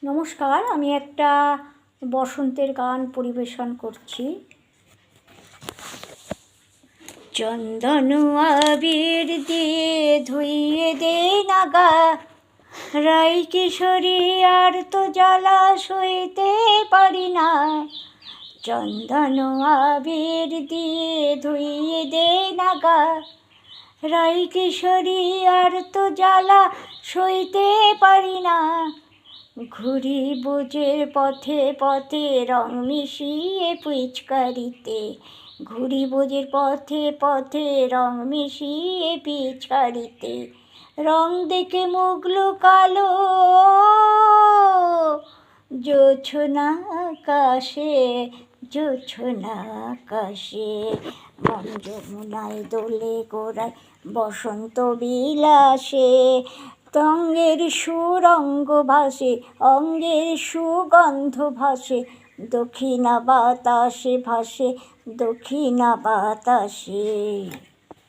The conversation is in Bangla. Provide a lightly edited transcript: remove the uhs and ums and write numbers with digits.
নমস্কার, আমি একটা বসন্তের গান পরিবেশন করছি। চন্দন আবির দিয়ে ধুইয়ে দে নাগা, রাই কিশোরী আর তো জ্বালা সইতে পারি না। চন্দন আবির দিয়ে ধুইয়ে দে নাগা, রাই কিশোরী আর তো জ্বালা সইতে পারি না। ঘুরি বোঝের পথে পথে রং মিশিয়ে পিচকারিতে, ঘুরি বোঝের পথে পথে রং মিশিয়ে পিচকারিতে। রং দেখে মুখ লুকালো জোছনা আকাশে, জোছনা আকাশে। মন যমুনায় দোলে গোড়ায় বসন্ত বিলাসে, অঙ্গের সুরঙ্গ ভাসে, অঙ্গের সুগন্ধ ভাসে, দক্ষিণা বাতাসে ভাসে, দক্ষিণা বাতাসে।